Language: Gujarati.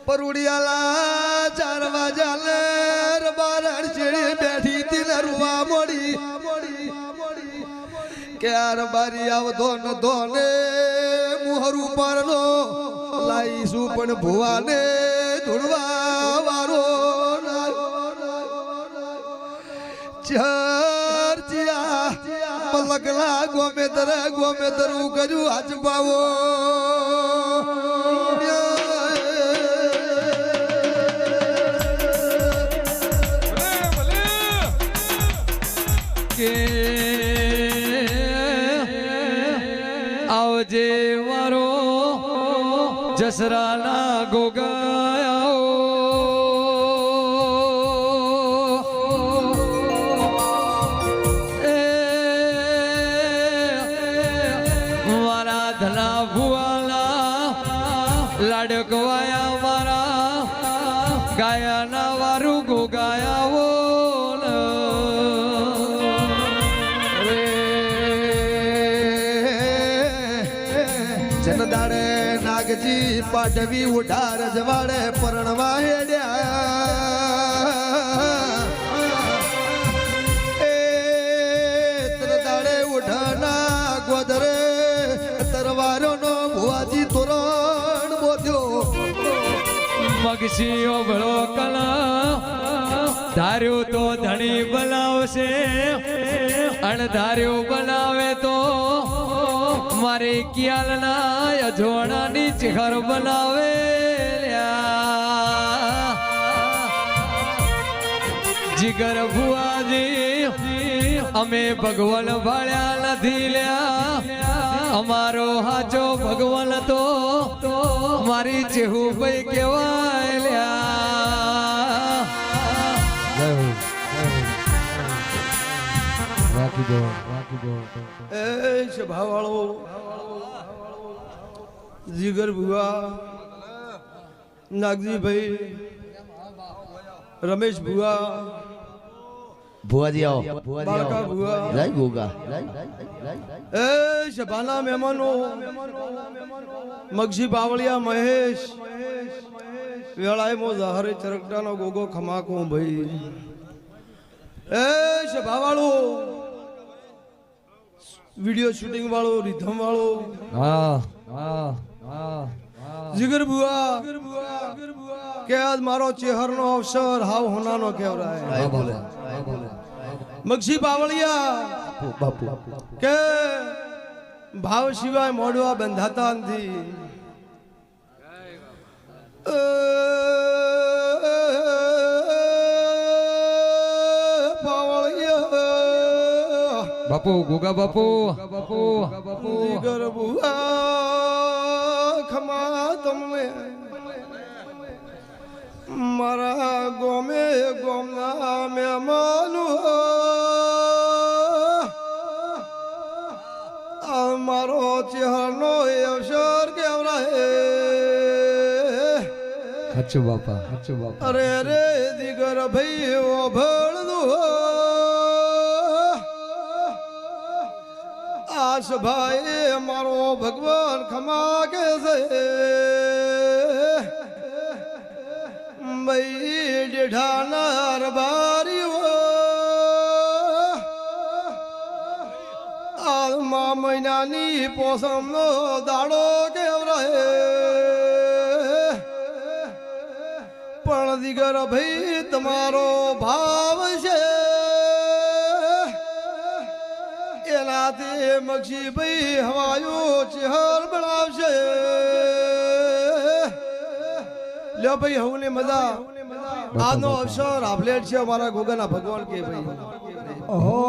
પરુડિયાલા 4 વાગ્યા લે બારણ ચીડી બેઠી તીને રૂવા મોડી કે યાર બારી આવતો ન ધોને મુહર ઉપરનો લાઈશું પણ ભુવાને ધૂળવા વારો ચર્ચિયા પલકલા ગોમે તરું કર્યું આજ પાવો કે આવજે મારો જસરાના ગોગાયો મારા ધના ભુવાલા લાડકવાયા મારા ગાયાના વારું ગોગાયાઓ જનદાડે નાગજી પાટવી ઉડાર જવાડે પરણવા હેડ્યા એ તરદાડે ઉઠાના ગોદરે તરવારોનો ભુવાજી તોરણ બોધ્યો મગસીઓ ભળો કલા ધાર્યો તો ધણી બનાવશે અણધાર્યો બનાવે તો મારે કિયાલના અજોણાની ચિખર બનાવે જીગર ભુવાજી અમે ભગવાન ભાળ્યા નથી લ્યા અમારો હાચો ભગવાન તો મારી ચેહુ ભાઈ કહેવાય લ્યા એ સભાવાળો જીગર ભુવા નાગજી ભાઈ રમેશ ભુવા ભુવાજી આવો બાળકા ભુવા લઈ ગોગા એ સભાના મહેમાનો મગજી બાવળિયા મહેશ વેળાએ મો ઝાહરે ચરકડાનો ગોગો ખમાકો ભાઈ એ સભાવાળો વિડિયો શૂટિંગ વાળો રીધમ વાળો જીગર બુઆ કે આજ મારો ચેહરનો અવસર હાવ હોનાનો કેવરાય મગસી બાવળિયા બાપુ કે ભાવ સિવાય મોડવા બંધાતા નથી બાપુ ગોગા બાપુ જીગર બુઆ ખમા તમને મારા ગોમે ગોમના મહેમાનો મારો ચહેરનો અવસર કેવરાય હાચું બાપા અરે રે દીગર ભાઈ ઓભળ દો આશ ભાઈ મારો ભગવાન ખમા કે છે ભાઈ ડેઢાના રબારીઓ આ મહિનાની પોસમનો દાડો કેવરાય પણ દીગર ભાઈ તમારો ભાવ છે એનાથી મગજી ભાઈ હવાયો ચહેર બનાવશે લ્યો ભાઈ હવની મજા આનો અવસર આપલેટ છે અમારા ગોગાના ભગવાન કે ભાઈ ઓહો